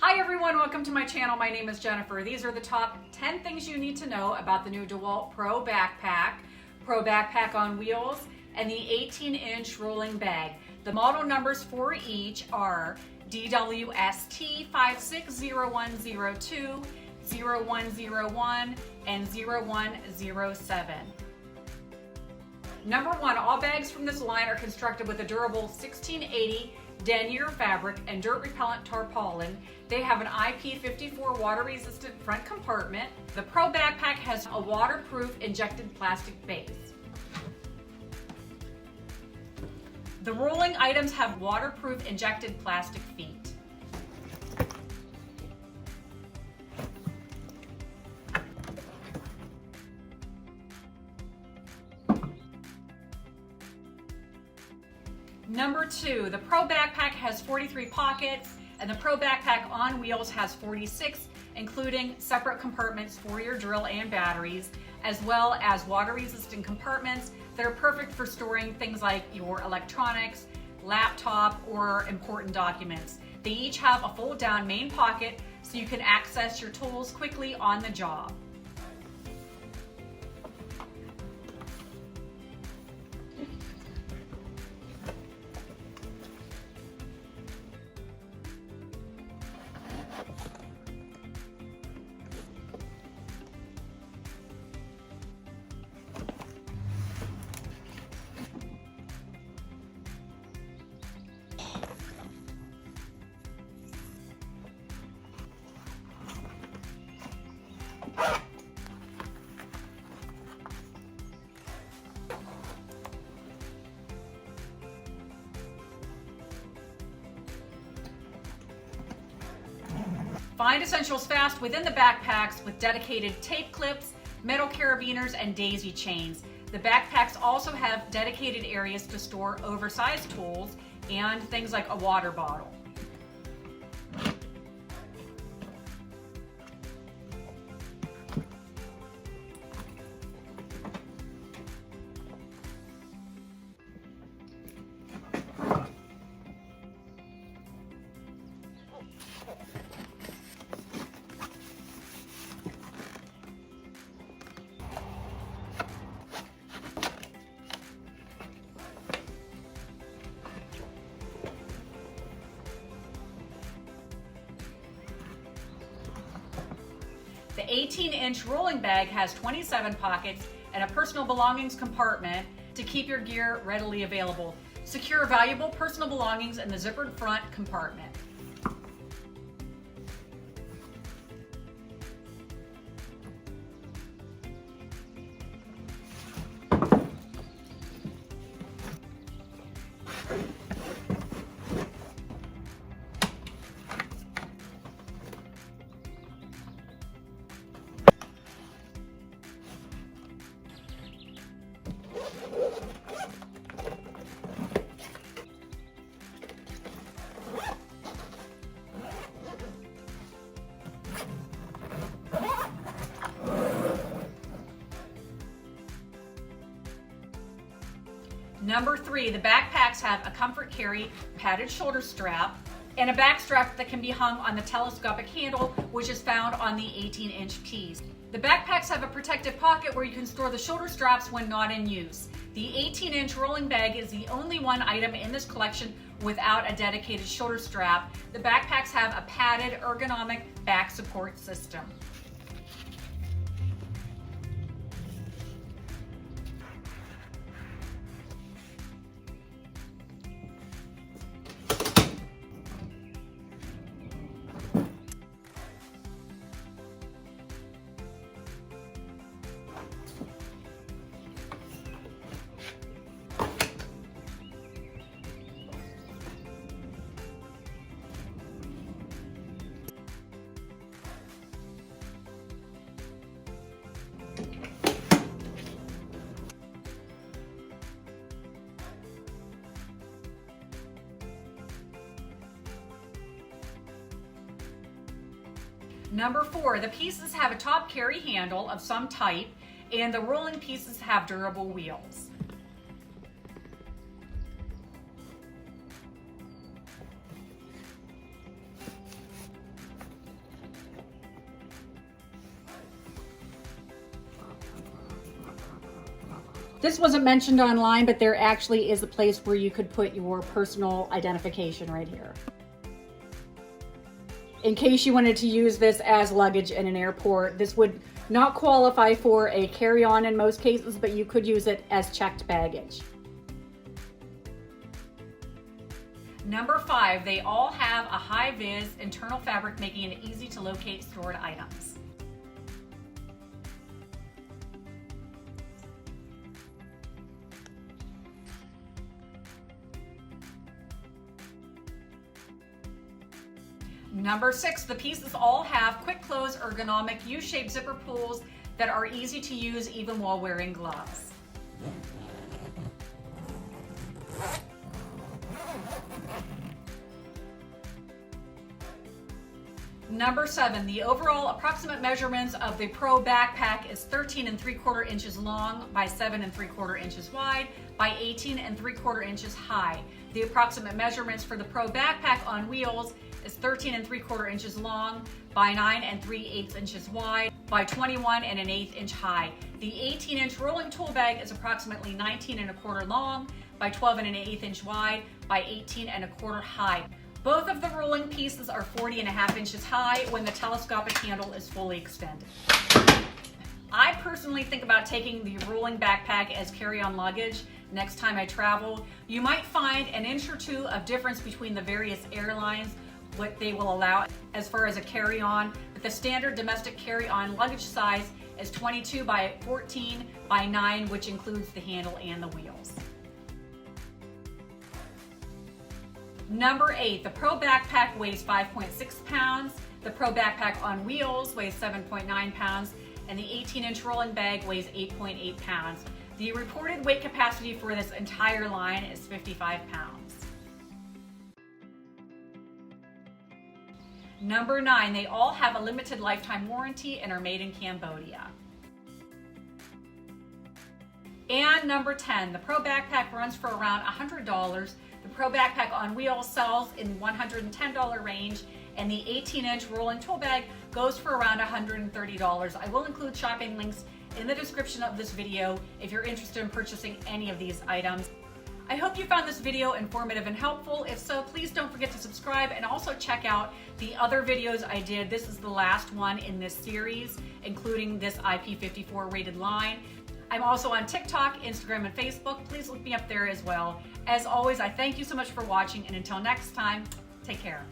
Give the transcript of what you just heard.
Hi everyone, welcome to my channel. My name is Jennifer. These are the top 10 things you need to know about the new DeWalt Pro Backpack on wheels, and the 18-inch rolling bag. The model numbers for each are DWST 560102, 0101, and 0107. Number one, all bags from this line are constructed with a durable 1680 denier fabric and dirt-repellant tarpaulin. They have an IP54 water-resistant front compartment. The Pro Backpack has a waterproof injected plastic base. The rolling items have waterproof injected plastic feet. Number two, the Pro Backpack has 43 pockets, and the Pro Backpack on wheels has 46, including separate compartments for your drill and batteries, as well as water-resistant compartments that are perfect for storing things like your electronics, laptop, or important documents. They each have a fold-down main pocket so you can access your tools quickly on the job. Find essentials fast within the backpacks with dedicated tape clips, metal carabiners, and daisy chains. The backpacks also have dedicated areas to store oversized tools and things like a water bottle. The 18-inch rolling bag has 27 pockets and a personal belongings compartment to keep your gear readily available. Secure valuable personal belongings in the zippered front compartment. Number three, the backpacks have a comfort carry padded shoulder strap and a back strap that can be hung on the telescopic handle, which is found on the 18-inch piece. The backpacks have a protective pocket where you can store the shoulder straps when not in use. The 18-inch rolling bag is the only one item in this collection without a dedicated shoulder strap. The backpacks have a padded ergonomic back support system. Number four, the pieces have a top carry handle of some type, and the rolling pieces have durable wheels. This wasn't mentioned online, but there actually is a place where you could put your personal identification right here, in case you wanted to use this as luggage in an airport. This would not qualify for a carry-on in most cases, but you could use it as checked baggage. Number 5, they all have a high-vis internal fabric, making it easy to locate stored items. Number 6, the pieces all have quick close ergonomic U-shaped zipper pulls that are easy to use even while wearing gloves. Number 7, the overall approximate measurements of the Pro backpack is 13 3/4 inches long by 7 3/4 inches wide by 18 3/4 inches high. The approximate measurements for the Pro backpack on wheels is 13 3/4 inches long by 9 3/8 inches wide by 21 1/8 inch high. The 18-inch rolling tool bag is approximately 19 1/4 long by 12 1/8 inch wide by 18 1/4 high. Both of the rolling pieces are 40 1/2 inches high when the telescopic handle is fully extended. I personally think about taking the rolling backpack as carry-on luggage next time I travel. You might find an inch or two of difference between the various airlines, what they will allow as far as a carry-on, but the standard domestic carry-on luggage size is 22 by 14 by 9, which includes the handle and the wheels. Number 8, the Pro backpack weighs 5.6 pounds, the Pro backpack on wheels weighs 7.9 pounds, and the 18-inch rolling bag weighs 8.8 pounds. The reported weight capacity for this entire line is 55 pounds. Number 9, they all have a limited lifetime warranty and are made in Cambodia. And number 10, the Pro backpack runs for around $100. The Pro backpack on wheels sells in $110 range, and the 18-inch rolling tool bag goes for around $130. I will include shopping links in the description of this video if you're interested in purchasing any of these items. I hope you found this video informative and helpful. If so, please don't forget to subscribe and also check out the other videos I did. This is the last one in this series, including this IP54 rated line. I'm also on TikTok, Instagram, and Facebook. Please look me up there as well. As always, I thank you so much for watching, and until next time, take care.